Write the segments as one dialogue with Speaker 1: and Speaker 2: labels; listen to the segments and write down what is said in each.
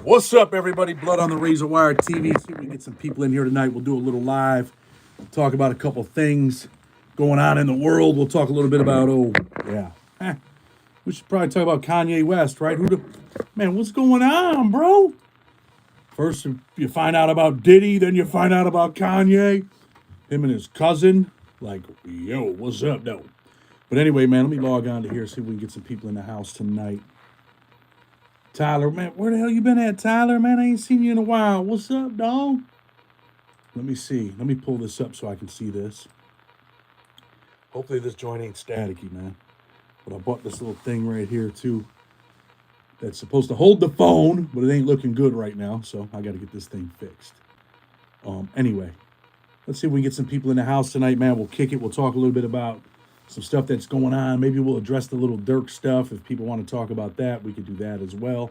Speaker 1: What's up, everybody? Blood on the Razor Wire TV. See if we can get some people in here tonight. We'll do a little live, talk about a couple things going on in the world. We'll talk a little bit about, we should probably talk about Kanye West, right? Man, what's going on, bro? First, you find out about Diddy, then you find out about Kanye, him and his cousin. Like, yo, what's up, though? But anyway, man, let me log on to here, see if we can get some people in the house tonight. Tyler, man, where the hell you been at, Tyler? Man, I ain't seen you in a while. What's up, dog? Let me see. Let me pull this up so I can see this. Hopefully this joint ain't staticky, man. But I bought this little thing right here, too, that's supposed to hold the phone, but it ain't looking good right now, so I got to get this thing fixed. Anyway, let's see if we can get some people in the house tonight, man. We'll kick it. We'll talk a little bit about some stuff that's going on. Maybe we'll address the Lil Durk stuff. If people want to talk about that, we could do that as well.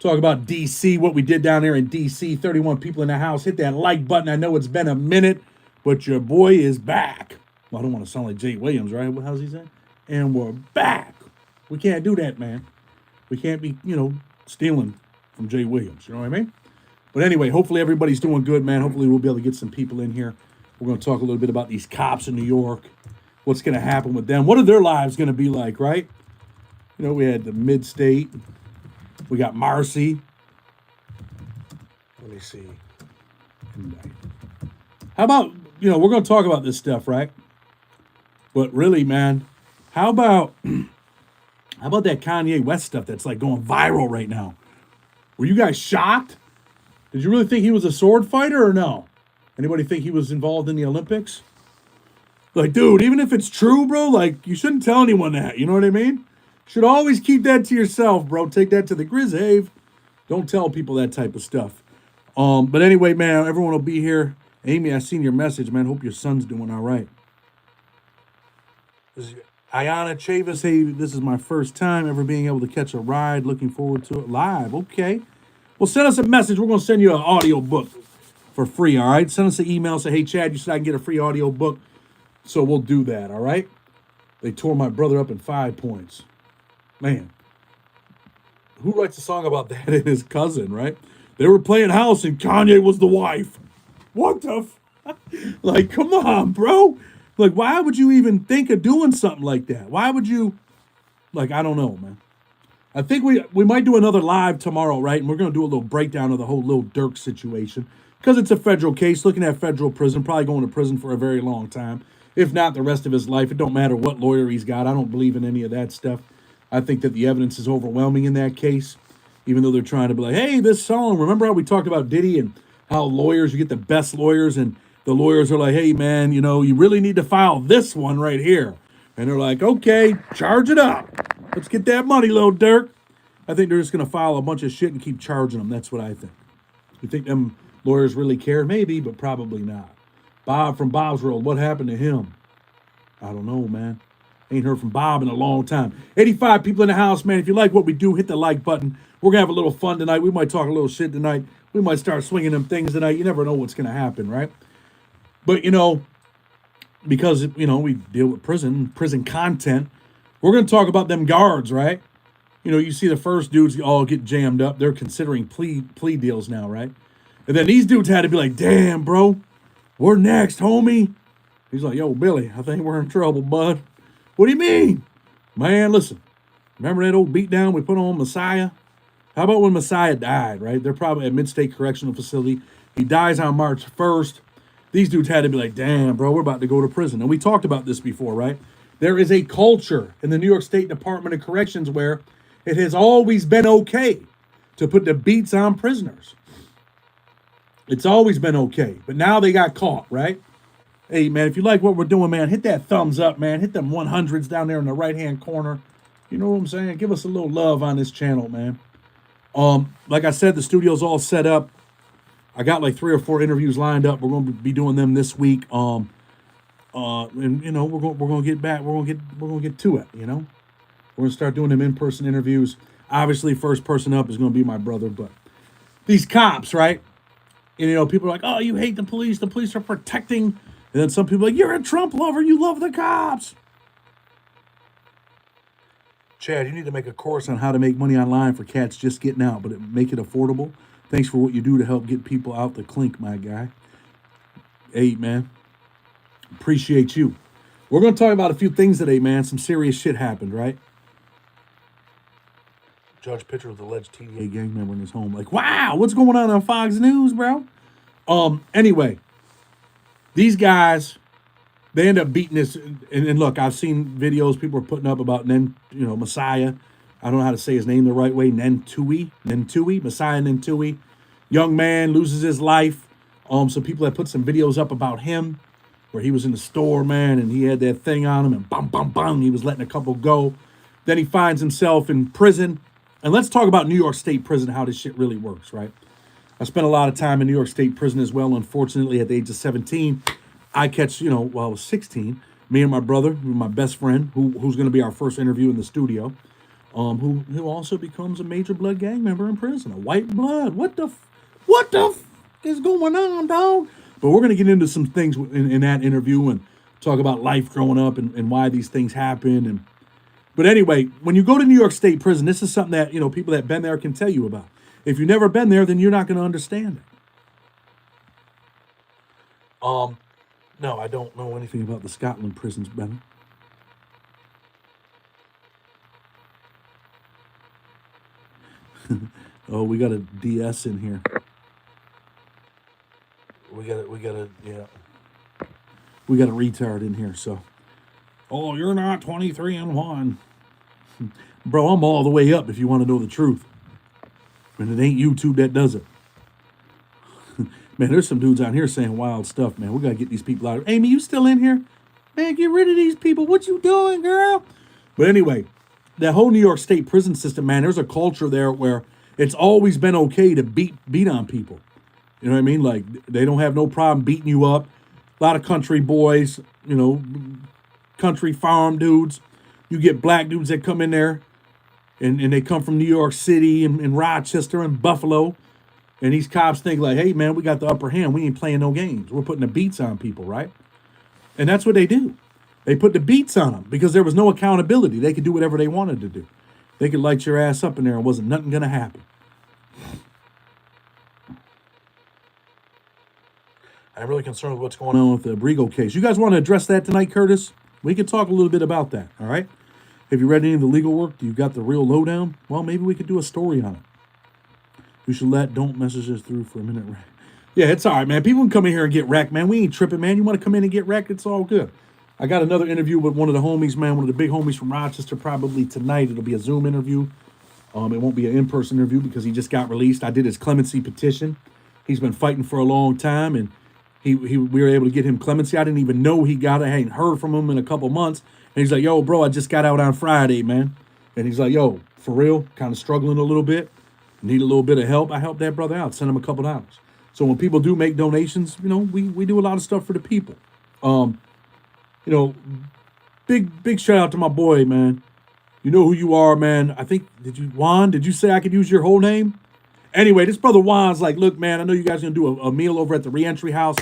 Speaker 1: Talk about D.C., what we did down there in D.C. 31 people in the house. Hit that like button. I know it's been a minute, but your boy is back. Well, I don't want to sound like Jay Williams, right? How's he say? And we're back. We can't do that, man. We can't be, stealing from Jay Williams. You know what I mean? But anyway, hopefully everybody's doing good, man. Hopefully we'll be able to get some people in here. We're going to talk a little bit about these cops in New York. What's going to happen with them? What are their lives going to be like, right? We had the Mid-State. We got Marcy. Let me see. How about, we're going to talk about this stuff, right? But really, man, how about that Kanye West stuff that's like going viral right now? Were you guys shocked? Did you really think he was a sword fighter or no? Anybody think he was involved in the Olympics? Like, dude, even if it's true, bro, like, you shouldn't tell anyone that. You know what I mean? Should always keep that to yourself, bro. Take that to the Grizzave. Don't tell people that type of stuff. But anyway, man, everyone will be here. Amy, I seen your message, man. Hope your son's doing all right. Ayana Chavis, hey, this is my first time ever being able to catch a ride. Looking forward to it live. Okay. Well, send us a message. We're going to send you an audio book for free, all right? Send us an email. Say, hey, Chad, you said I can get a free audio book. So we'll do that, all right? They tore my brother up in 5 points. Man, who writes a song about that and his cousin, right? They were playing house and Kanye was the wife. What the Like, come on, bro. Like, why would you even think of doing something like that? Why would you? Like, I don't know, man. I think we might do another live tomorrow, right? And we're going to do a little breakdown of the whole Lil Durk situation. Because it's a federal case, looking at federal prison, probably going to prison for a very long time. If not the rest of his life. It don't matter what lawyer he's got. I don't believe in any of that stuff. I think that the evidence is overwhelming in that case. Even though they're trying to be like, hey, this song, remember how we talked about Diddy and how lawyers, you get the best lawyers, and the lawyers are like, hey, man, you really need to file this one right here. And they're like, okay, charge it up. Let's get that money, Lil Durk. I think they're just going to file a bunch of shit and keep charging them. That's what I think. You think them lawyers really care? Maybe, but probably not. Bob from Bob's World, what happened to him? I don't know, man. Ain't heard from Bob in a long time. 85 people in the house, man. If you like what we do, hit the like button. We're going to have a little fun tonight. We might talk a little shit tonight. We might start swinging them things tonight. You never know what's going to happen, right? But, because, we deal with prison content, we're going to talk about them guards, right? You see the first dudes all get jammed up. They're considering plea deals now, right? And then these dudes had to be like, damn, bro. We're next, homie. He's like, yo, Billy, I think we're in trouble, bud. What do you mean? Man, listen. Remember that old beatdown we put on Messiah? How about when Messiah died, right? They're probably at Mid-State Correctional Facility. He dies on March 1st. These dudes had to be like, damn, bro, we're about to go to prison. And we talked about this before, right? There is a culture in the New York State Department of Corrections where it has always been okay to put the beats on prisoners. It's always been okay, but now they got caught, right? Hey, man, if you like what we're doing, man, hit that thumbs up, man. Hit them 100s down there in the right-hand corner. You know what I'm saying? Give us a little love on this channel, man. Like I said, the studio's all set up. I got like 3 or 4 interviews lined up. We're going to be doing them this week. And we're going to get back. We're going to get to it, We're going to start doing them in-person interviews. Obviously, first person up is going to be my brother, but these cops, right? And, people are like, oh, you hate the police. The police are protecting. And then some people are like, you're a Trump lover. You love the cops. Chad, you need to make a course on how to make money online for cats just getting out, but make it affordable. Thanks for what you do to help get people out the clink, my guy. Hey, man. Appreciate you. We're going to talk about a few things today, man. Some serious shit happened, right? Judge picture of the alleged TDA gang member in his home. Like, wow, what's going on Fox News, bro? Anyway, these guys, they end up beating this. And look, I've seen videos people are putting up about Messiah. I don't know how to say his name the right way. Nentui, Messiah Nentui. Young man loses his life. So people have put some videos up about him where he was in the store, man, and he had that thing on him, and bum, bum, bum, he was letting a couple go. Then he finds himself in prison. And let's talk about New York State prison, how this shit really works, right? I spent a lot of time in New York State prison as well. Unfortunately, at the age of 17, I catch, I was 16, me and my brother, my best friend, who's going to be our first interview in the studio, who also becomes a major blood gang member in prison, a white blood. What the is going on, dog? But we're going to get into some things in that interview and talk about life growing up and why these things happen. But anyway, when you go to New York State prison, this is something that, people that been there can tell you about. If you've never been there, then you're not going to understand it. No, I don't know anything about the Scotland prisons, Ben. Oh, we got a DS in here. We got a retard in here, so. Oh, you're not 23-1. Bro, I'm all the way up if you want to know the truth. And it ain't YouTube that does it. Man, there's some dudes out here saying wild stuff, man. We got to get these people out. Amy, you still in here? Man, get rid of these people. What you doing, girl? But anyway, that whole New York State prison system, man, there's a culture there where it's always been okay to beat on people. You know what I mean? Like, they don't have no problem beating you up. A lot of country boys, country farm dudes. You get black dudes that come in there and they come from New York City and Rochester and Buffalo. And these cops think like, hey, man, we got the upper hand. We ain't playing no games. We're putting the beats on people, right? And that's what they do. They put the beats on them because there was no accountability. They could do whatever they wanted to do. They could light your ass up in there and wasn't nothing going to happen. I'm really concerned with what's going on with the Abrigo case. You guys want to address that tonight, Curtis? We could talk a little bit about that, all right? Have you read any of the legal work? Do you got the real lowdown? Well, maybe we could do a story on it. You should don't message us through for a minute. Yeah, it's all right, man. People can come in here and get wrecked, man. We ain't tripping, man. You want to come in and get wrecked? It's all good. I got another interview with one of the homies, man, one of the big homies from Rochester, probably tonight. It'll be a Zoom interview. It won't be an in-person interview because he just got released. I did his clemency petition. He's been fighting for a long time, and we were able to get him clemency. I didn't even know he got it. I hadn't heard from him in a couple months. And he's like, yo, bro, I just got out on Friday, man. And he's like, yo, for real, kind of struggling a little bit. Need a little bit of help. I helped that brother out, sent him a couple dollars. So when people do make donations, we do a lot of stuff for the people. Big shout out to my boy, man. You know who you are, man. I think, Juan, did you say I could use your whole name? Anyway, this brother Juan's like, look, man, I know you guys are going to do a meal over at the reentry house.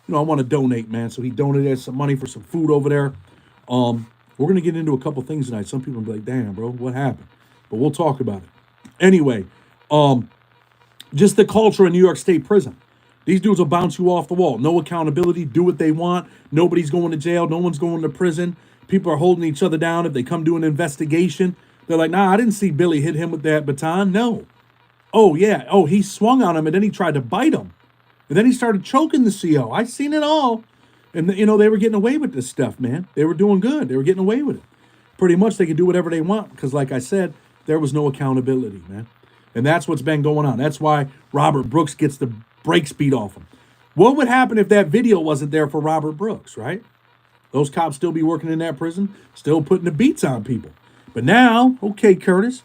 Speaker 1: I want to donate, man. So he donated some money for some food over there. We're going to get into a couple things tonight. Some people will be like, damn, bro, what happened? But we'll talk about it. Anyway, just the culture in New York State prison. These dudes will bounce you off the wall. No accountability. Do what they want. Nobody's going to jail. No one's going to prison. People are holding each other down. If they come do an investigation, they're like, nah, I didn't see Billy hit him with that baton. No. Oh, yeah. Oh, he swung on him, and then he tried to bite him. And then he started choking the CO. I seen it all. And, they were getting away with this stuff, man. They were doing good. They were getting away with it. Pretty much they could do whatever they want because, like I said, there was no accountability, man. And that's what's been going on. That's why Robert Brooks gets the brakes beat off him. What would happen if that video wasn't there for Robert Brooks, right? Those cops still be working in that prison, still putting the beats on people. But now, okay, Curtis,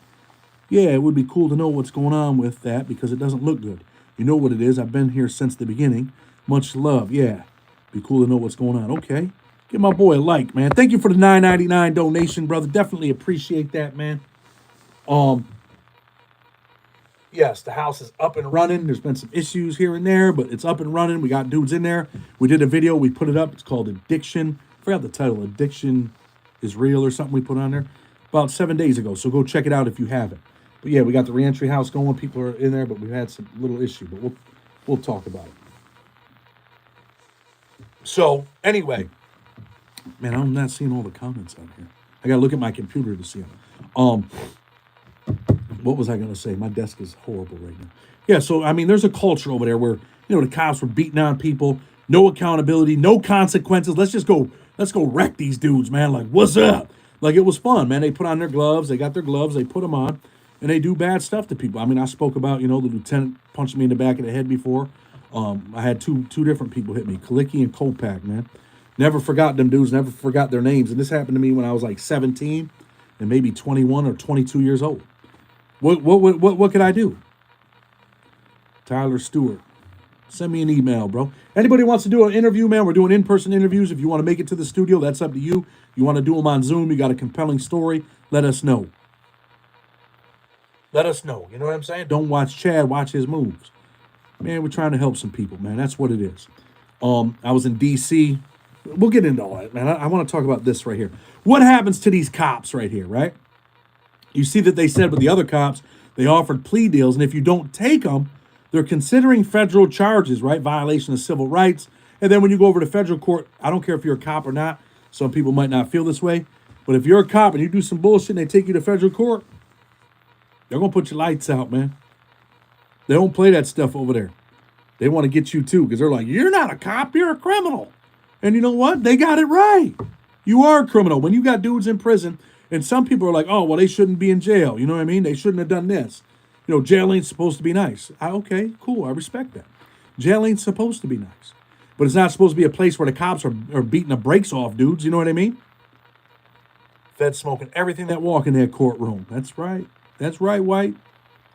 Speaker 1: yeah, it would be cool to know what's going on with that because it doesn't look good. You know what it is. I've been here since the beginning. Much love. Yeah, be cool to know what's going on. Okay, give my boy a like, man. Thank you for the $9.99 donation, brother. Definitely appreciate that, man. Yes, the house is up and running. There's been some issues here and there, but it's up and running. We got dudes in there. We did a video. We put it up. It's called Addiction. I forgot the title. Addiction is Real or something we put on there. about 7 days ago. So go check it out if you haven't. But yeah, we got the reentry house going. People are in there, but we've had some little issue. But we'll talk about it. So anyway, man, I'm not seeing all the comments out here. I gotta look at my computer to see them. What was I gonna say? My desk is horrible right now. Yeah, so I mean, there's a culture over there where the cops were beating on people, no accountability, no consequences. Let's go wreck these dudes, man. Like, what's up? Like, it was fun, man. They put on their gloves, they got their gloves, they put them on, and they do bad stuff to people. I mean, I spoke about the lieutenant punched me in the back of the head before. I had two different people hit me, Kalicki and Kopak, man. Never forgot them dudes, never forgot their names. And this happened to me when I was like 17 and maybe 21 or 22 years old. What could I do? Tyler Stewart. Send me an email, bro. Anybody wants to do an interview, man? We're doing in-person interviews. If you want to make it to the studio, that's up to you. You want to do them on Zoom, you got a compelling story, let us know. Let us know. You know what I'm saying? Don't watch Chad, watch his moves. Man, we're trying to help some people, man. That's what it is. I was in D.C. We'll get into all that, man. I want to talk about this right here. What happens to these cops right here, right? You see that they said with the other cops, they offered plea deals, and if you don't take them, they're considering federal charges, right? Violation of civil rights. And then when you go over to federal court, I don't care if you're a cop or not. Some people might not feel this way. But if you're a cop and you do some bullshit and they take you to federal court, they're going to put your lights out, man. They don't play that stuff over there. They want to get you too because they're like, you're not a cop, you're a criminal. And you know what? They got it right. You are a criminal. When you got dudes in prison, and some people are like, oh, well, they shouldn't be in jail. You know what I mean? They shouldn't have done this. Jail ain't supposed to be nice. Okay, cool. I respect that. Jail ain't supposed to be nice. But it's not supposed to be a place where the cops are beating the brakes off dudes. You know what I mean? Feds smoking everything that walk in that courtroom. That's right. That's right, White.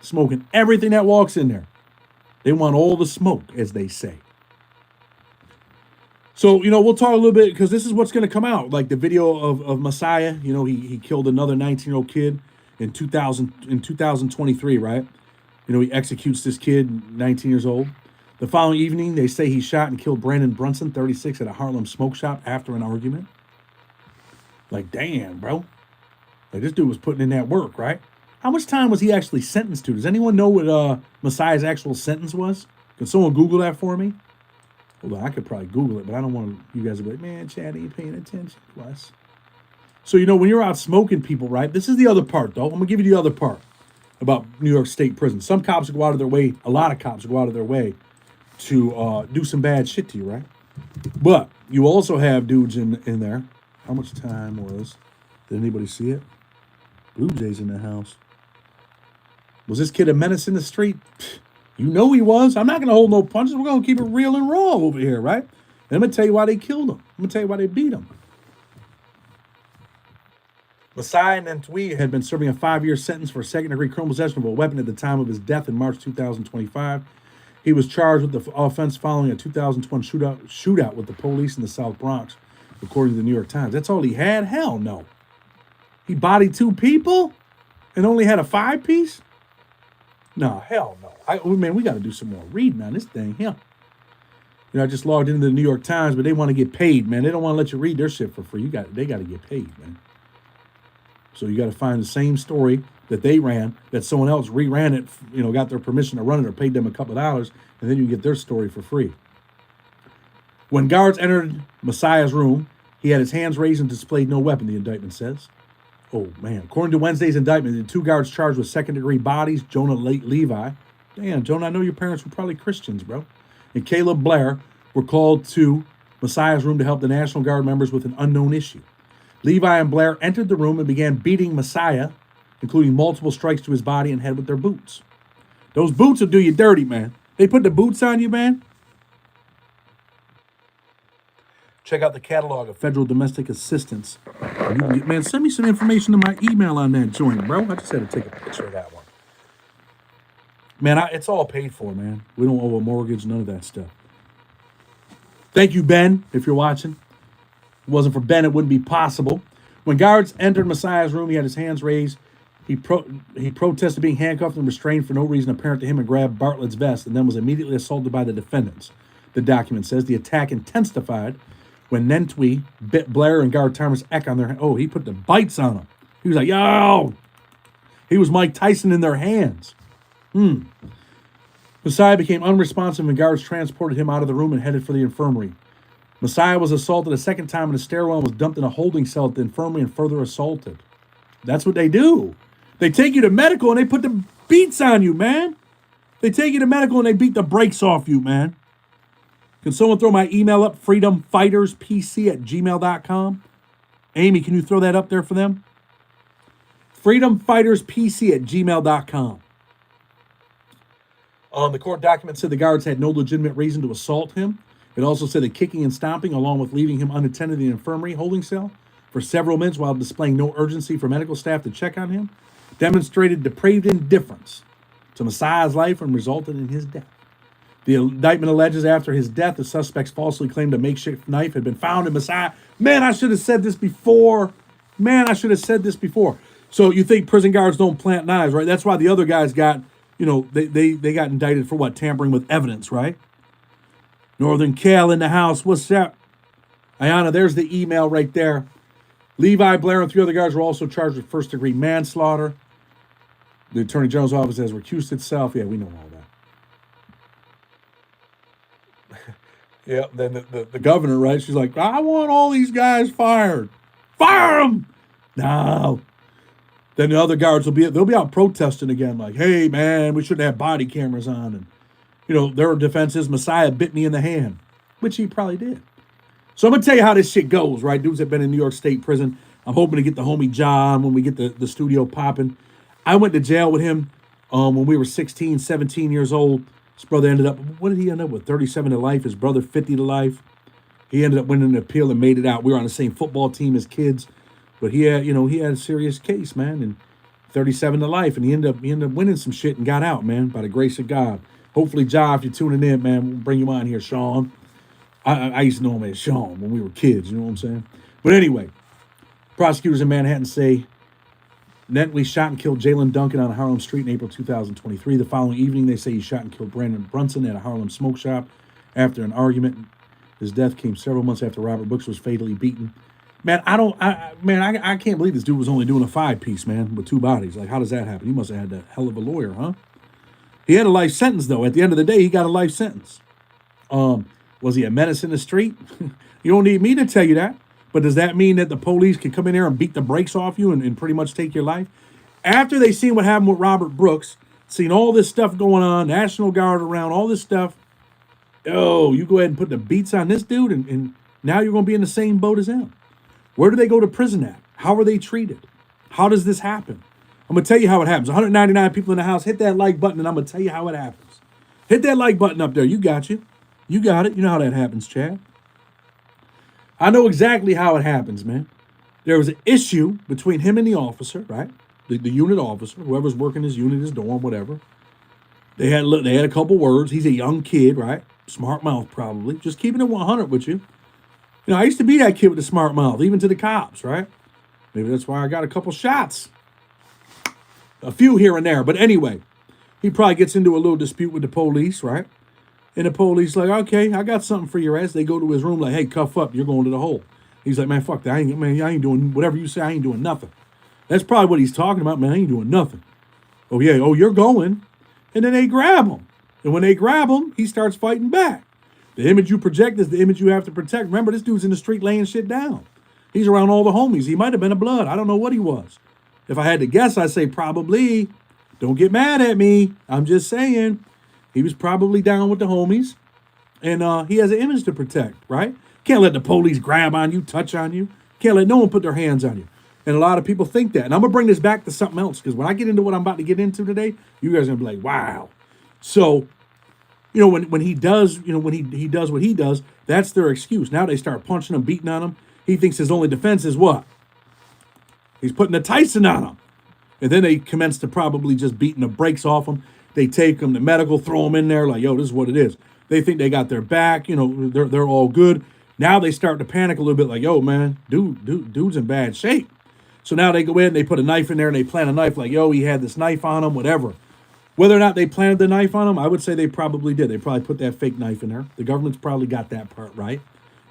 Speaker 1: Smoking everything that walks in there. They want all the smoke, as they say. So, we'll talk a little bit, because this is what's going to come out. Like the video of Messiah, he killed another 19-year-old kid in 2023, right? He executes this kid, 19 years old. The following evening, they say he shot and killed Brandon Brunson, 36, at a Harlem smoke shop after an argument. Like, damn, bro. Like, this dude was putting in that work, right? How much time was he actually sentenced to? Does anyone know what Messiah's actual sentence was? Can someone Google that for me? Hold on, I could probably Google it, but I don't want you guys to be like, man, Chad ain't paying attention to us. So, when you're out smoking people, right? This is the other part, though. I'm going to give you the other part about New York State prison. Some cops go out of their way, a lot of cops go out of their way to do some bad shit to you, right? But you also have dudes in there. How much time was? Did anybody see it? Blue Jays in the house. Was this kid a menace in the street? You know he was. I'm not going to hold no punches. We're going to keep it real and raw over here, right? And I'm going to tell you why they killed him. I'm going to tell you why they beat him. Messiah Nentwi had been serving a 5-year sentence for second-degree criminal possession of a weapon at the time of his death in March 2025. He was charged with the offense following a 2020 shootout with the police in the South Bronx, according to the New York Times. That's all he had? Hell no. He bodied 2 people and only had a 5-piece? No, hell no. Man, we got to do some more reading on this thing here. I just logged into the New York Times, but they want to get paid, man. They don't want to let you read their shit for free. They got to get paid, man. So you got to find the same story that they ran, that someone else reran it, got their permission to run it or paid them a couple of dollars, and then you get their story for free. When guards entered Messiah's room, he had his hands raised and displayed no weapon, the indictment says. Oh, man. According to Wednesday's indictment, the 2 guards charged with second-degree bodies, Jonah Levi. Damn, Jonah, I know your parents were probably Christians, bro. And Caleb Blair were called to Messiah's room to help the National Guard members with an unknown issue. Levi and Blair entered the room and began beating Messiah, including multiple strikes to his body and head with their boots. Those boots will do you dirty, man. They put the boots on you, man. Check out the catalog of federal domestic assistance. Man, send me some information to my email on that joint, bro. I just had to take a picture of that one. Man, it's all paid for, man. We don't owe a mortgage, none of that stuff. Thank you, Ben, if you're watching. If it wasn't for Ben, it wouldn't be possible. When guards entered Messiah's room, he had his hands raised. He protested being handcuffed and restrained for no reason apparent to him and grabbed Bartlett's vest and then was immediately assaulted by the defendants. The document says the attack intensified when Nentwi bit Blair and guard Thomas Eck on their... Oh, he put the bites on him. He was like, yo. He was Mike Tyson in their hands. Messiah became unresponsive and guards transported him out of the room and headed for the infirmary. Messiah was assaulted a second time in a stairwell and was dumped in a holding cell at the infirmary and further assaulted. That's what they do. They take you to medical and they put the beats on you, man. They take you to medical and they beat the brakes off you, man. Can someone throw my email up? freedomfighterspc@gmail.com. Amy, can you throw that up there for them? freedomfighterspc@gmail.com. The court document said the guards had no legitimate reason to assault him. It also said that kicking and stomping, along with leaving him unattended in the infirmary holding cell for several minutes while displaying no urgency for medical staff to check on him, demonstrated depraved indifference to Messiah's life and resulted in his death. The indictment alleges after his death, the suspects falsely claimed a makeshift knife had been found in Messiah. Man, I should have said this before. So you think prison guards don't plant knives, right? That's why the other guys got, they got indicted for what? Tampering with evidence, right? Northern Cal in the house. What's up? Ayana, there's the email right there. Levi, Blair, and 3 other guards were also charged with first-degree manslaughter. The Attorney General's office has recused itself. Yeah, we know all that. Yeah, then the governor, right? She's like, I want all these guys fired. Fire them! No. Then the other guards they'll be out protesting again, like, hey, man, we shouldn't have body cameras on. And, their defense is Messiah bit me in the hand, which he probably did. So I'm going to tell you how this shit goes, right? Dudes have been in New York State prison. I'm hoping to get the homie John when we get the studio popping. I went to jail with him when we were 16, 17 years old. His brother ended up, what did he end up with? 37 to life. His brother, 50 to life. He ended up winning an appeal and made it out. We were on the same football team as kids. But he had a serious case, man, and 37 to life. And he ended up winning some shit and got out, man, by the grace of God. Hopefully, Ja, if you're tuning in, man, we'll bring you on here, Sean. I used to know him as Sean when we were kids, you know what I'm saying? But anyway, prosecutors in Manhattan say Netley shot and killed Jalen Duncan on Harlem Street in April 2023. The following evening, they say he shot and killed Brandon Brunson at a Harlem smoke shop after an argument. His death came several months after Robert Brooks was fatally beaten. Man, I can't believe this dude was only doing a 5-piece, man, with 2 bodies. Like, how does that happen? He must have had a hell of a lawyer, huh? He had a life sentence, though. At the end of the day, he got a life sentence. Was he a menace in the street? You don't need me to tell you that. But does that mean that the police can come in there and beat the brakes off you and pretty much take your life? After they seen what happened with Robert Brooks, seen all this stuff going on, National Guard around, all this stuff, you go ahead and put the beats on this dude, and now you're going to be in the same boat as him. Where do they go to prison at? How are they treated? How does this happen? I'm going to tell you how it happens. 199 people in the house. Hit that like button, and I'm going to tell you how it happens. Hit that like button up there. You got you. You got it. You know how that happens, Chad. I know exactly how it happens, man. There was an issue between him and the officer, right? The unit officer, whoever's working his unit, his dorm, whatever. They had a couple words. He's a young kid, right? Smart mouth, probably. Just keeping it 100 with you. I used to be that kid with the smart mouth, even to the cops, right? Maybe that's why I got a couple shots. A few here and there. But anyway, he probably gets into a little dispute with the police, right? And the police like, okay, I got something for your ass. They go to his room like, hey, cuff up. You're going to the hole. He's like, man, fuck that. I ain't doing whatever you say. I ain't doing nothing. That's probably what he's talking about, man. I ain't doing nothing. Oh, yeah. Oh, you're going. And then they grab him. And when they grab him, he starts fighting back. The image you project is the image you have to protect. Remember, this dude's in the street laying shit down. He's around all the homies. He might have been a blood. I don't know what he was. If I had to guess, I'd say probably. Don't get mad at me. I'm just saying. He was probably down with the homies. And he has an image to protect, right? Can't let the police grab on you, touch on you. Can't let no one put their hands on you. And a lot of people think that. And I'm going to bring this back to something else. Because when I get into what I'm about to get into today, you guys are going to be like, wow. So, when he does, when he does what he does, that's their excuse. Now they start punching him, beating on him. He thinks his only defense is what? He's putting the Tyson on him. And then they commence to probably just beating the brakes off him. They take him to medical, throw him in there like, yo, this is what it is. They think they got their back. They're all good. Now they start to panic a little bit like, yo, man, dude's in bad shape. So now they go in, they put a knife in there, and they plant a knife like, yo, he had this knife on him, whatever. Whether or not they planted the knife on him, I would say they probably did. They probably put that fake knife in there. The government's probably got that part right?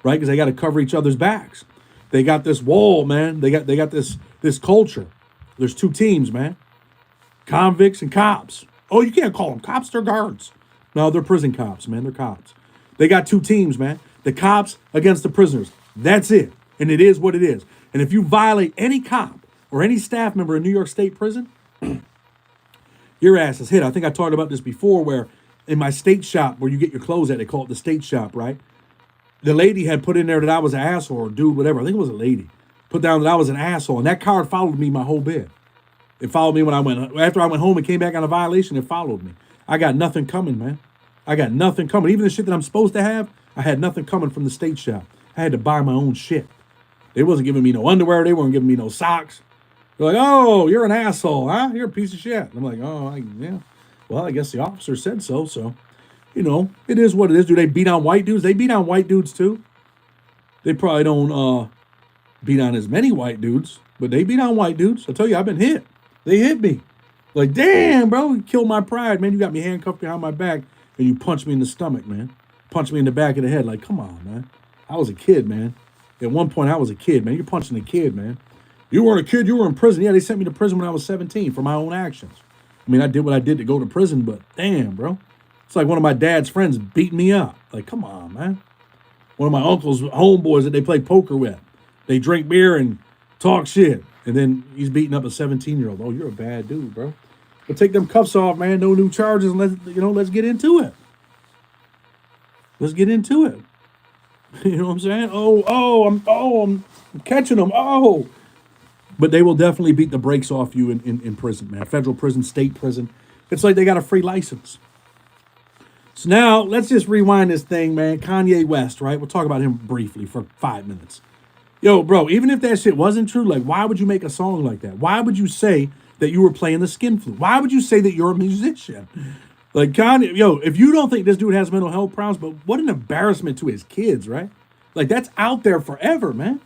Speaker 1: Because they got to cover each other's backs. They got this wall, man. They got this culture. There's two teams, man. Convicts and cops. Oh, you can't call them cops, they're guards. No, they're prison cops, man. They're cops. They got two teams, man. The cops against the prisoners. That's it. And it is what it is. And if you violate any cop or any staff member in New York State prison, your ass is hit. I think I talked about this before where in my state shop where you get your clothes at, they call it the state shop, right? The lady had put in there that I was an asshole or dude, whatever. I think it was a lady. Put down that I was an asshole. And that card followed me my whole bed. It followed me when I went, after I went home and came back on a violation, it followed me. I got nothing coming, man. I got nothing coming. Even the shit that I'm supposed to have, I had nothing coming from the state shop. I had to buy my own shit. They wasn't giving me no underwear. They weren't giving me no socks. They're like, oh, you're an asshole, huh? You're a piece of shit. I'm like, oh, yeah. Well, I guess the officer said so. So, it is what it is. Do they beat on white dudes? They beat on white dudes too. They probably don't beat on as many white dudes, but they beat on white dudes. I tell you, I've been hit. They hit me. Like, damn, bro, you killed my pride, man. You got me handcuffed behind my back and you punched me in the stomach, man. Punched me in the back of the head. Like, come on, man. I was a kid, man. At one point, I was a kid, man. You're punching a kid, man. You weren't a kid. You were in prison. Yeah, they sent me to prison when I was 17 for my own actions. I mean, I did what I did to go to prison, but damn, bro. It's like one of my dad's friends beating me up. Like, come on, man. One of my uncle's homeboys that they play poker with. They drink beer and talk shit. And then he's beating up a 17-year-old. Oh, you're a bad dude, bro. But take them cuffs off, man. No new charges, and let's get into it. Let's get into it. You know what I'm saying? I'm catching them. Oh. But they will definitely beat the brakes off you in prison, man. Federal prison, state prison. It's like they got a free license. So now let's just rewind this thing, man. Kanye West, right? We'll talk about him briefly for 5 minutes. Yo, bro, even if that shit wasn't true, like, why would you make a song like that? Why would you say that you were playing the skin flute? Why would you say that you're a musician? Like, Kanye, yo, if you don't think this dude has mental health problems, but what an embarrassment to his kids, right? Like, that's out there forever, man.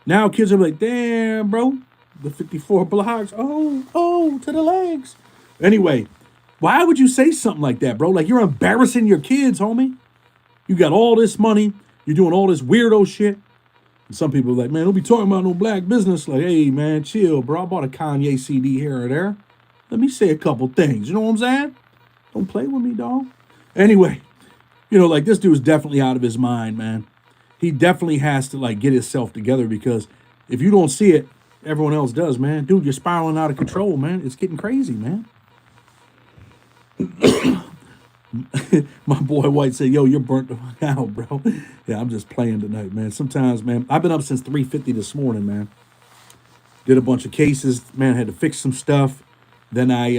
Speaker 1: Now kids are like, damn, bro, the 54 blocks. Oh, to the legs. Anyway, why would you say something like that, bro? Like, you're embarrassing your kids, homie. You got all this money. You're doing all this weirdo shit. And some people are like, man, don't be talking about no black business. Like, hey, man, chill, bro. I bought a Kanye CD here or there. Let me say a couple things. You know what I'm saying? Don't play with me, dog. Anyway, like, this dude's definitely out of his mind, man. He definitely has to, like, get himself together because if you don't see it, everyone else does, man. Dude, you're spiraling out of control, man. It's getting crazy, man. My boy White said, yo, you're burnt the fuck out, bro. Yeah, I'm just playing tonight, man. Sometimes, man, I've been up since 3:50 this morning, man. Did a bunch of cases, man, had to fix some stuff. Then I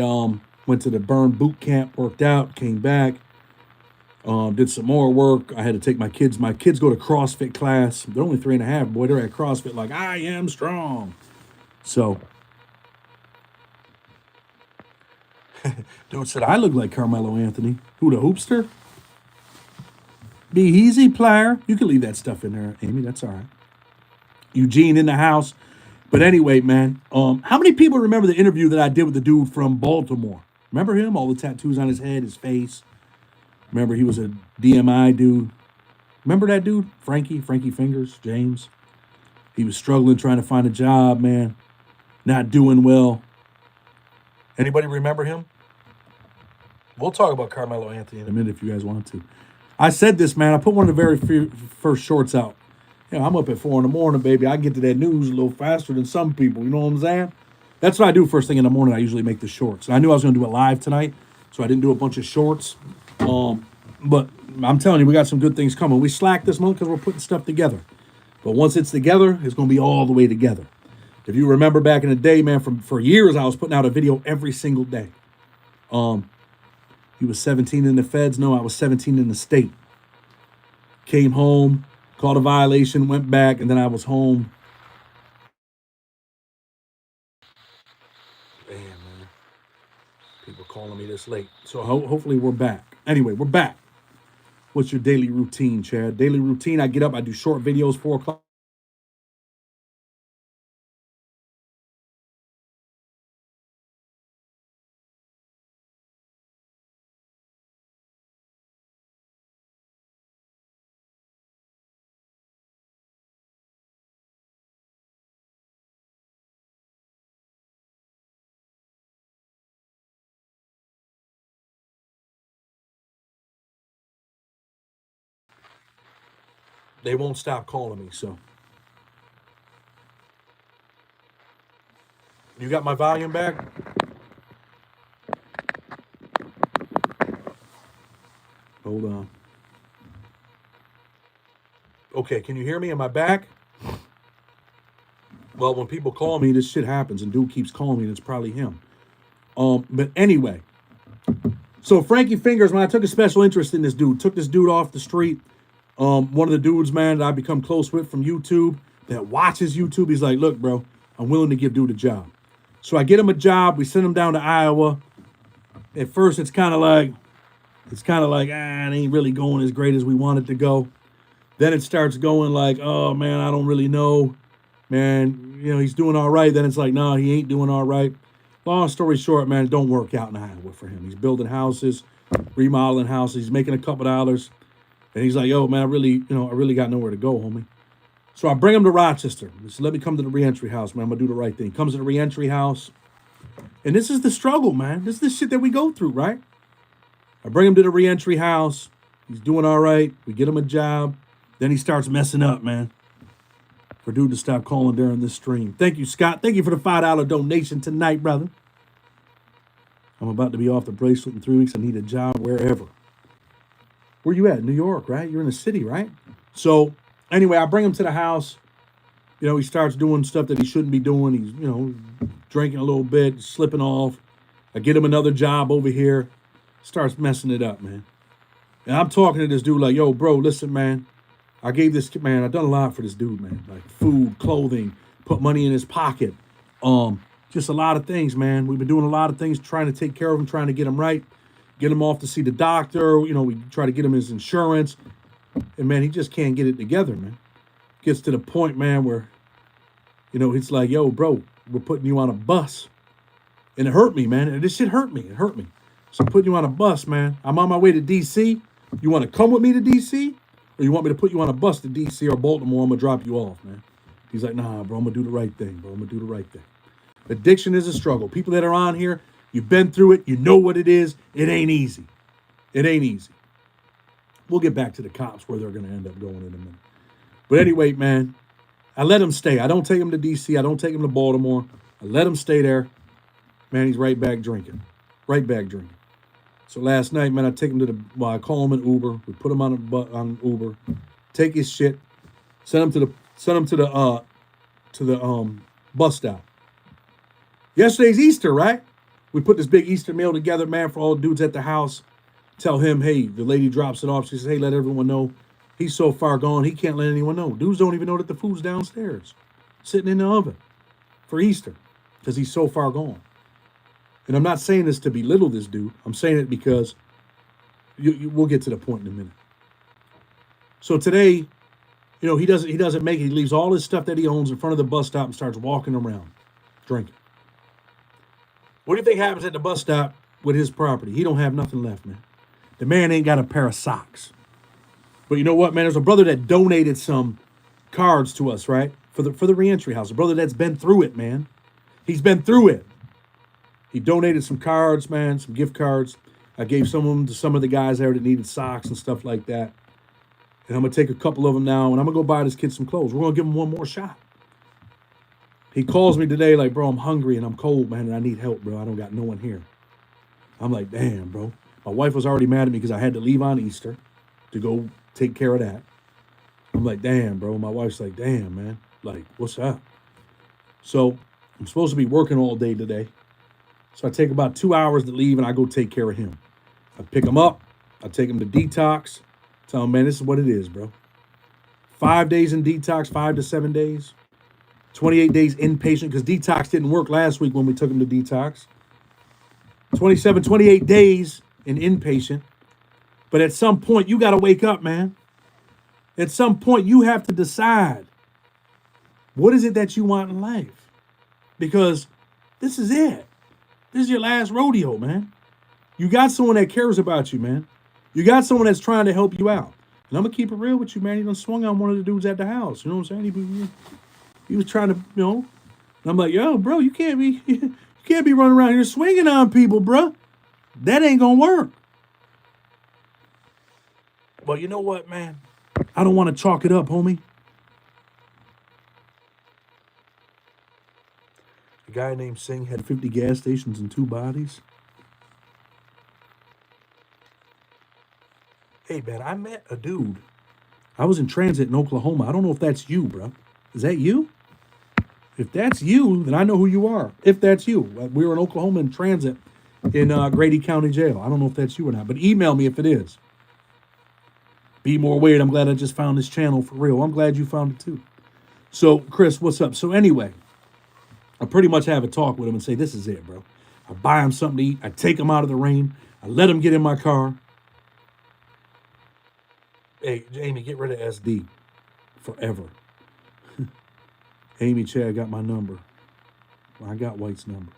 Speaker 1: went to the burn boot camp, worked out, came back, did some more work. I had to take my kids. My kids go to CrossFit class. They're only 3.5, boy. They're at CrossFit like, I am strong. So, dude said, I look like Carmelo Anthony. Who, the hoopster? Be easy, player. You can leave that stuff in there, Amy. That's all right. Eugene in the house. But anyway, man, how many people remember the interview that I did with the dude from Baltimore? Remember him? All the tattoos on his head, his face. Remember he was a DMI dude. Remember that dude? Frankie Fingers, James. He was struggling trying to find a job, man. Not doing well. Anybody remember him? We'll talk about Carmelo Anthony in a minute if you guys want to. I said this, man. I put one of the very first shorts out. I'm up at 4 in the morning, baby. I get to that news a little faster than some people. You know what I'm saying? That's what I do first thing in the morning. I usually make the shorts. And I knew I was going to do it live tonight, so I didn't do a bunch of shorts. But I'm telling you, we got some good things coming. We slacked this month because we're putting stuff together. But once it's together, it's going to be all the way together. If you remember back in the day, man, for years, I was putting out a video every single day. He was 17 in the feds. No, I was 17 in the state. Came home, called a violation, went back, and then I was home. Damn, man. People calling me this late. So hopefully we're back. Anyway, we're back. What's your daily routine, Chad? Daily routine, I get up, I do short videos, 4 o'clock. they won't stop calling me. So you got my volume back? Hold on. Okay, can you hear me? Am I back? Well, when people call me, this shit happens, and dude keeps calling me, and it's probably him. But anyway, so Frankie Fingers, when I took a special interest in this dude, took this dude off the street. One of the dudes, man, that I become close with from YouTube, that watches YouTube, he's like, look, bro, I'm willing to give dude a job. So I get him a job. We send him down to Iowa. At first, it's kind of like, it ain't really going as great as we want it to go. Then it starts going like, oh, man, I don't really know. Man, you know, he's doing all right. Then it's like, no, he ain't doing all right. Long story short, man, it don't work out in Iowa for him. He's building houses, remodeling houses. He's making a couple dollars. And he's like, yo, man, I really got nowhere to go, homie. So I bring him to Rochester. He said, let me come to the reentry house, man. I'm going to do the right thing. Comes to the reentry house. And this is the struggle, man. This is the shit that we go through, right? I bring him to the reentry house. He's doing all right. We get him a job. Then he starts messing up, man. For dude to stop calling during this stream. Thank you, Scott. Thank you for the $5 donation tonight, brother. I'm about to be off the bracelet in 3 weeks. I need a job wherever. Where you at? New York, right? You're in the city, right? So anyway, I bring him to the house. You know, he starts doing stuff that he shouldn't be doing. He's, you know, drinking a little bit, slipping off. I get him another job over here. Starts messing it up, man. And I'm talking to this dude like, yo, bro, listen, man. I gave this kid, man, I've done a lot for this dude, man. Like food, clothing, put money in his pocket. Just a lot of things, man. We've been doing a lot of things, trying to take care of him, trying to get him right, get him off to see the doctor. You know, we try to get him his insurance. And, man, he just can't get it together, man. Gets to the point, man, where, you know, it's like, yo, bro, we're putting you on a bus. And it hurt me, man. And this shit hurt me. It hurt me. So I'm putting you on a bus, man. I'm on my way to D.C. You want to come with me to D.C.? Or you want me to put you on a bus to D.C. or Baltimore? I'm going to drop you off, man. He's like, nah, bro, I'm going to do the right thing, bro. I'm going to do the right thing. Addiction is a struggle. People that are on here, you've been through it. You know what it is. It ain't easy. It ain't easy. We'll get back to the cops where they're going to end up going in a minute. But anyway, man, I let him stay. I don't take him to D.C. I don't take him to Baltimore. I let him stay there. Man, he's right back drinking. Right back drinking. So last night, man, I take him to I call him an Uber. We put him on Uber, take his shit, send him to the bus stop. Yesterday's Easter, right? We put this big Easter meal together, man, for all the dudes at the house. Tell him, hey, the lady drops it off. She says, hey, let everyone know he's so far gone, he can't let anyone know. Dudes don't even know that the food's downstairs, sitting in the oven for Easter, because he's so far gone. And I'm not saying this to belittle this dude. I'm saying it because we'll get to the point in a minute. So today, you know, he doesn't make it. He leaves all his stuff that he owns in front of the bus stop and starts walking around, drinking. What do you think happens at the bus stop with his property? He don't have nothing left, man. The man ain't got a pair of socks. But you know what, man? There's a brother that donated some cards to us, right? For the reentry house. A brother that's been through it, man. He's been through it. He donated some cards, man, some gift cards. I gave some of them to some of the guys there that needed socks and stuff like that. And I'm going to take a couple of them now, and I'm going to go buy this kid some clothes. We're going to give him one more shot. He calls me today like, bro, I'm hungry and I'm cold, man, and I need help, bro. I don't got no one here. I'm like, damn, bro. My wife was already mad at me because I had to leave on Easter to go take care of that. I'm like, damn, bro. My wife's like, damn, man. Like, what's up? So I'm supposed to be working all day today. So I take about 2 hours to leave, and I go take care of him. I pick him up. I take him to detox. Tell him, man, this is what it is, bro. 5 days in detox, 5 to 7 days. 28 days inpatient, because detox didn't work last week when we took him to detox. 28 days in inpatient. But at some point, you got to wake up, man. At some point, you have to decide, what is it that you want in life? Because this is it. This is your last rodeo, man. You got someone that cares about you, man. You got someone that's trying to help you out. And I'm going to keep it real with you, man. He done swung on one of the dudes at the house. You know what I'm saying? He was trying to, you know. And I'm like, yo, bro, you can't be running around here swinging on people, bro. That ain't going to work. Well, you know what, man? I don't want to chalk it up, homie. A guy named Singh had 50 gas stations and 2 bodies. Hey, man, I met a dude. I was in transit in Oklahoma. I don't know if that's you, bro. Is that you? If that's you, then I know who you are. If that's you. We were in Oklahoma in transit in Grady County Jail. I don't know if that's you or not, but email me if it is. Be more weird. I'm glad I just found this channel for real. I'm glad you found it too. So, Chris, what's up? So anyway, I pretty much have a talk with him and say, this is it, bro. I buy him something to eat. I take him out of the rain. I let him get in my car. Hey, Amy, get rid of SD forever. Amy, Chad got my number. I got White's number.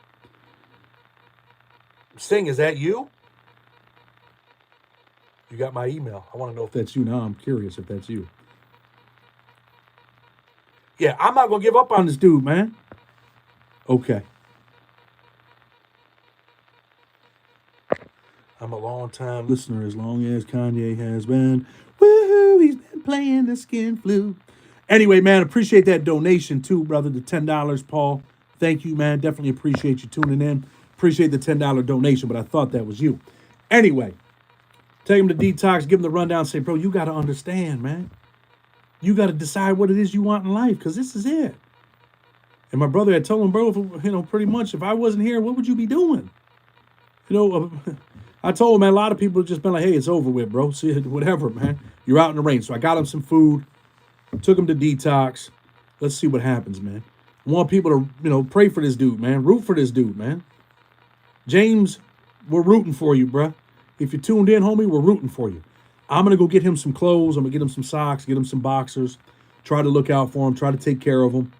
Speaker 1: Sing, is that you? You got my email. I want to know if that's you now. I'm curious if that's you. Yeah, I'm not going to give up on this dude, man. Okay. I'm a long-time listener as long as Kanye has been. Woohoo, he's been playing the skin flute. Anyway, man, appreciate that donation too, brother, the $10, Paul. Thank you, man. Definitely appreciate you tuning in. Appreciate the $10 donation, but I thought that was you. Anyway, take him to detox, give him the rundown, say, bro, you got to understand, man. You got to decide what it is you want in life, because this is it. And my brother had told him, bro, if, pretty much, if I wasn't here, what would you be doing? I told him, man, a lot of people have just been like, hey, it's over with, bro. See, whatever, man. You're out in the rain. So I got him some food, took him to detox. Let's see what happens, man. I want people to, pray for this dude, man. Root for this dude, man. James, we're rooting for you, bro. If you're tuned in, homie, we're rooting for you. I'm going to go get him some clothes. I'm going to get him some socks, get him some boxers, try to look out for him, try to take care of him,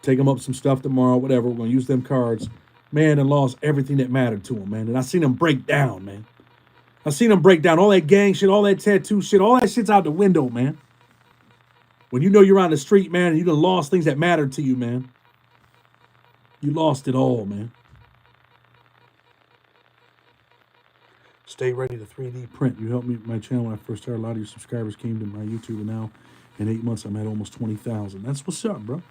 Speaker 1: take him up some stuff tomorrow, whatever. We're going to use them cards. Man, and lost everything that mattered to him, man. And I seen him break down, man. I seen him break down. All that gang shit, all that tattoo shit, all that shit's out the window, man. When you know you're on the street, man, and you done lost things that mattered to you, man. You lost it all, man. Stay ready to 3D print. You helped me with my channel when I first started. A lot of your subscribers came to my YouTube, and now in 8 months, I'm at almost 20,000. That's what's up, bro.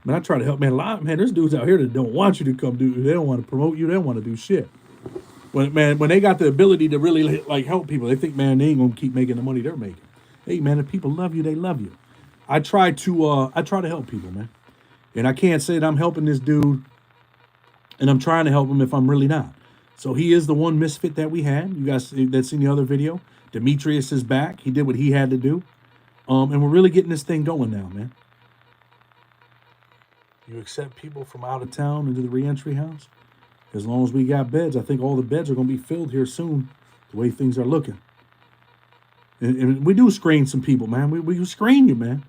Speaker 1: Man, I try to help, man. A lot, man, there's dudes out here that don't want you to come do. They don't want to promote you. They don't want to do shit. When they got the ability to really help people, they think, man, they ain't gonna keep making the money they're making. Hey, man, if people love you, they love you. I try to help people, man. And I can't say that I'm helping this dude, and I'm trying to help him if I'm really not. So he is the one misfit that we had. You guys that seen the other video. Demetrius is back. He did what he had to do, and we're really getting this thing going now, man. You accept people from out of town into the reentry house? As long as we got beds, I think all the beds are going to be filled here soon, the way things are looking. And we do screen some people, man. We screen you, man.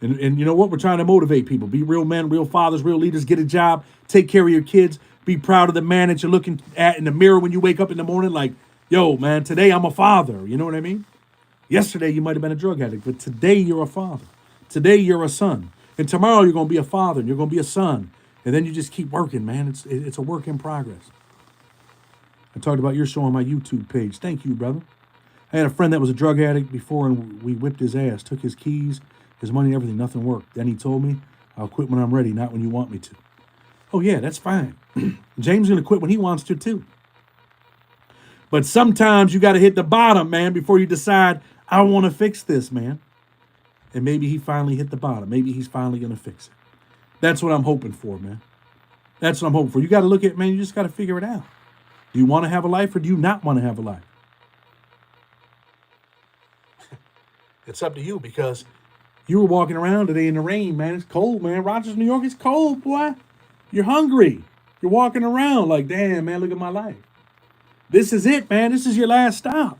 Speaker 1: And you know what? We're trying to motivate people. Be real men, real fathers, real leaders. Get a job. Take care of your kids. Be proud of the man that you're looking at in the mirror when you wake up in the morning. Like, yo, man, today I'm a father. You know what I mean? Yesterday you might have been a drug addict, but today you're a father. Today you're a son. And tomorrow you're going to be a father, and you're going to be a son. And then you just keep working, man. It's a work in progress. I talked about your show on my YouTube page. Thank you, brother. I had a friend that was a drug addict before, and we whipped his ass, took his keys, his money, everything. Nothing worked. Then he told me, I'll quit when I'm ready, not when you want me to. Oh, yeah, that's fine. James is going to quit when he wants to, too. But sometimes you got to hit the bottom, man, before you decide, I want to fix this, man. And maybe he finally hit the bottom. Maybe he's finally going to fix it. That's what I'm hoping for, man. That's what I'm hoping for. You got to look at, man, you just got to figure it out. Do you want to have a life or do you not want to have a life? It's up to you, because you were walking around today in the rain, man. It's cold, man. Rogers, New York, it's cold, boy. You're hungry. You're walking around like, damn, man, look at my life. This is it, man. This is your last stop.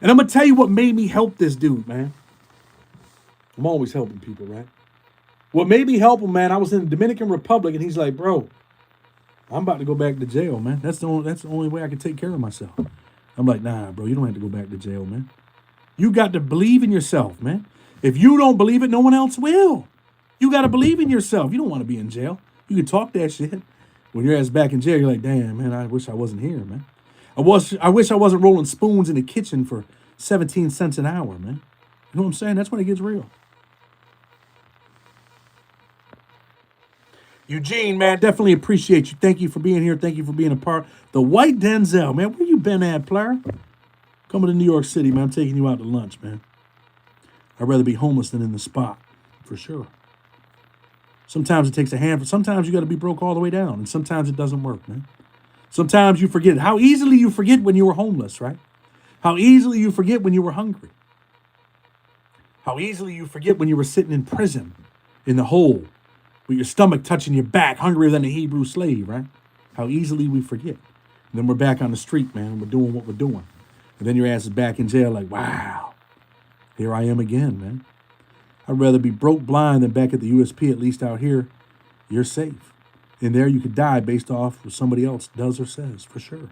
Speaker 1: And I'm going to tell you what made me help this dude, man. I'm always helping people, right? What made me help him, man, I was in the Dominican Republic, and he's like, bro, I'm about to go back to jail, man. That's the only way I can take care of myself. I'm like, nah, bro, you don't have to go back to jail, man. You got to believe in yourself, man. If you don't believe it, no one else will. You got to believe in yourself. You don't want to be in jail. You can talk that shit. When your ass back in jail, you're like, damn, man, I wish I wasn't here, man. I wish I wasn't rolling spoons in the kitchen for 17 cents an hour, man. You know what I'm saying? That's when it gets real. Eugene, man, definitely appreciate you. Thank you for being here. Thank you for being a part. The White Denzel, man, where you been at, player? Coming to New York City, man. I'm taking you out to lunch, man. I'd rather be homeless than in the spot, for sure. Sometimes it takes a handful. Sometimes you got to be broke all the way down, and sometimes it doesn't work, man. Sometimes you forget how easily you forget when you were homeless, right? How easily you forget when you were hungry. How easily you forget when you were sitting in prison in the hole with your stomach touching your back, hungrier than a Hebrew slave, right? How easily we forget. And then we're back on the street, man, and we're doing what we're doing. And then your ass is back in jail like, wow, here I am again, man. I'd rather be broke blind than back at the USP. At least out here, you're safe. And there you could die based off what somebody else does or says, for sure.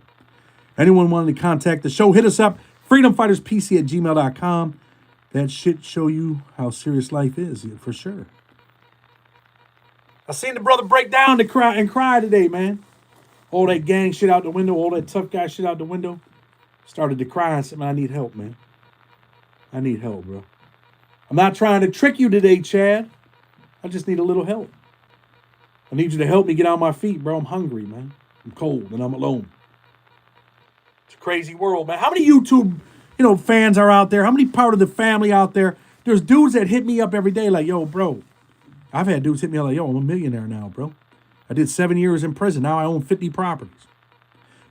Speaker 1: Anyone wanting to contact the show, hit us up, freedomfighterspc@gmail.com. That shit show you how serious life is, for sure. I seen the brother break down and cry today, man. All that gang shit out the window, all that tough guy shit out the window. Started to cry and said, man, I need help, man. I need help, bro. I'm not trying to trick you today, Chad. I just need a little help. I need you to help me get on my feet, bro. I'm hungry, man. I'm cold and I'm alone. It's a crazy world, man. How many YouTube, fans are out there? How many part of the family out there? There's dudes that hit me up every day like, yo, bro. I've had dudes hit me up like, yo, I'm a millionaire now, bro. I did 7 years in prison. Now I own 50 properties.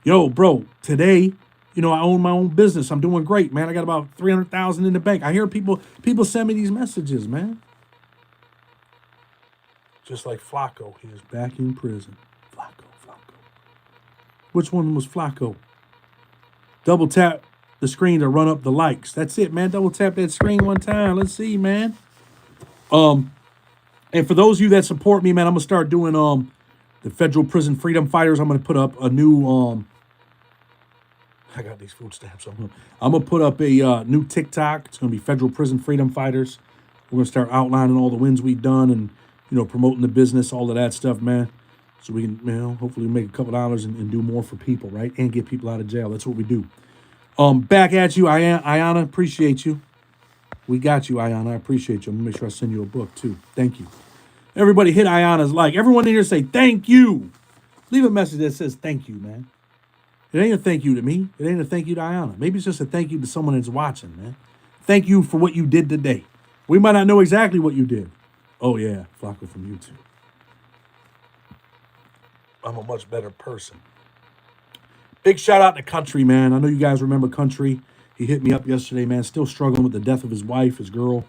Speaker 1: Yo, bro, today, I own my own business. I'm doing great, man. I got about 300,000 in the bank. I hear people send me these messages, man. Just like Flacco, he is back in prison. Flacco. Which one was Flacco? Double tap the screen to run up the likes. That's it, man. Double tap that screen one time. Let's see, man. And for those of you that support me, man, I'm gonna start doing the federal prison freedom fighters. I'm gonna put up a new I got these food stamps. I'm gonna put up a new TikTok. It's gonna be federal prison freedom fighters. We're gonna start outlining all the wins we've done and promoting the business, all of that stuff, man. So we can hopefully make a couple dollars and do more for people, right? And get people out of jail. That's what we do. Back at you, Ayana. Appreciate you. We got you, Ayana. I appreciate you. I'm gonna make sure I send you a book too. Thank you. Everybody hit Ayana's like. Everyone in here say thank you. Leave a message that says thank you, man. It ain't a thank you to me. It ain't a thank you to Ayana. Maybe it's just a thank you to someone that's watching, man. Thank you for what you did today. We might not know exactly what you did. Oh, yeah, Flacco from YouTube. I'm a much better person. Big shout out to Country, man. I know you guys remember Country. He hit me up yesterday, man. Still struggling with the death of his wife, his girl.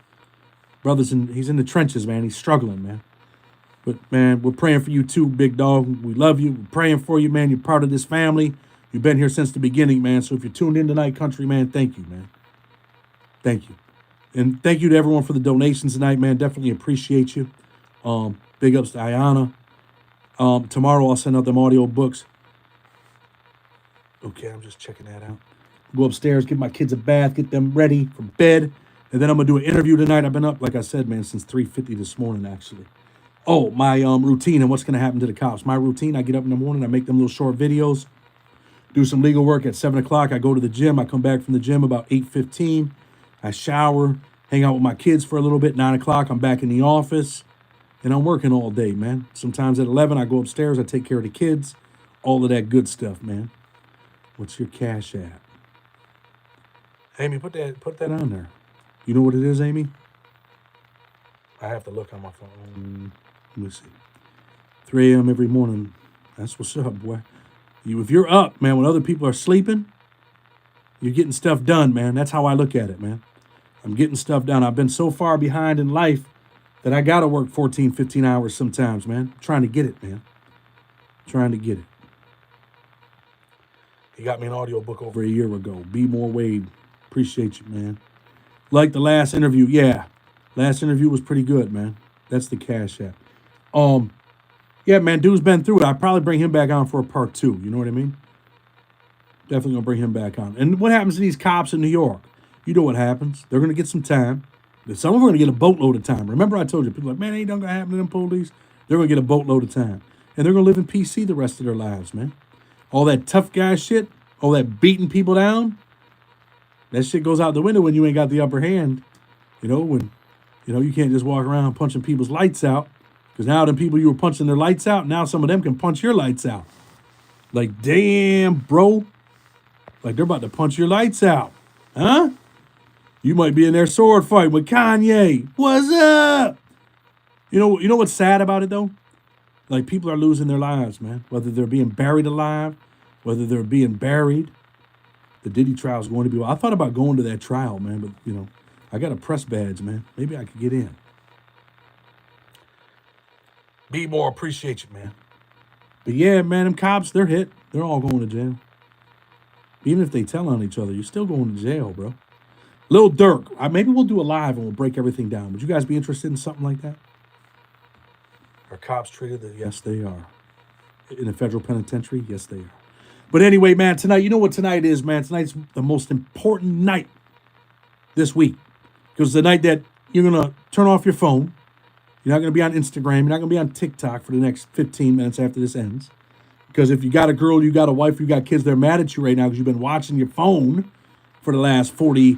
Speaker 1: He's in the trenches, man. He's struggling, man. But, man, we're praying for you too, big dog. We love you. We're praying for you, man. You're part of this family. You've been here since the beginning, man. So if you're tuned in tonight, Country, man, thank you, man. Thank you. And thank you to everyone for the donations tonight, man. Definitely appreciate you. Big ups to Ayana. Tomorrow I'll send out them audio books. Okay, I'm just checking that out. Go upstairs, give my kids a bath, get them ready for bed. And then I'm going to do an interview tonight. I've been up, like I said, man, since 3:50 this morning, actually. Oh, my routine and what's going to happen to the cops. My routine, I get up in the morning, I make them little short videos. Do some legal work at 7 o'clock. I go to the gym. I come back from the gym about 8:15. I shower, hang out with my kids for a little bit. 9 o'clock, I'm back in the office. And I'm working all day, man. Sometimes at 11, I go upstairs. I take care of the kids. All of that good stuff, man. What's your Cash App? Amy, put that on there. You know what it is, Amy? I have to look on my phone. Let me see. 3 a.m. every morning. That's what's up, boy. If you're up, man, when other people are sleeping, you're getting stuff done, man. That's how I look at it, man. I'm getting stuff done. I've been so far behind in life that I got to work 14, 15 hours sometimes, man. I'm trying to get it, man. Trying to get it. He got me an audio book over a year ago. Be More Wade. Appreciate you, man. Like the last interview. Yeah. Last interview was pretty good, man. That's the Cash App. Yeah, man, dude's been through it. I'd probably bring him back on for a part 2. You know what I mean? Definitely going to bring him back on. And what happens to these cops in New York? You know what happens. They're going to get some time. Some of them are going to get a boatload of time. Remember I told you, people are like, man, ain't nothing going to happen to them police. They're going to get a boatload of time. And they're going to live in PC the rest of their lives, man. All that tough guy shit, all that beating people down, that shit goes out the window when you ain't got the upper hand. When you can't just walk around punching people's lights out, because now the people you were punching their lights out, now some of them can punch your lights out. Like, damn, bro. Like, they're about to punch your lights out. Huh? You might be in their sword fight with Kanye. What's up? You know what's sad about it, though? Like, people are losing their lives, man. Whether they're being buried alive, whether they're being buried. The Diddy trial is going to be... I thought about going to that trial, man, but, I got a press badge, man. Maybe I could get in. Be more appreciate you, man. But yeah, man, them cops, they're hit. They're all going to jail. Even if they tell on each other, you're still going to jail, bro. Lil Durk. Maybe we'll do a live and we'll break everything down. Would you guys be interested in something like that? Are cops treated? Yes, they are. In a federal penitentiary? Yes, they are. But anyway, man, tonight, you know what tonight is, man? Tonight's the most important night this week. Because it's the night that you're going to turn off your phone. You're not going to be on Instagram. You're not going to be on TikTok for the next 15 minutes after this ends. Because if you got a girl, you got a wife, you got kids, they're mad at you right now because you've been watching your phone for the last 40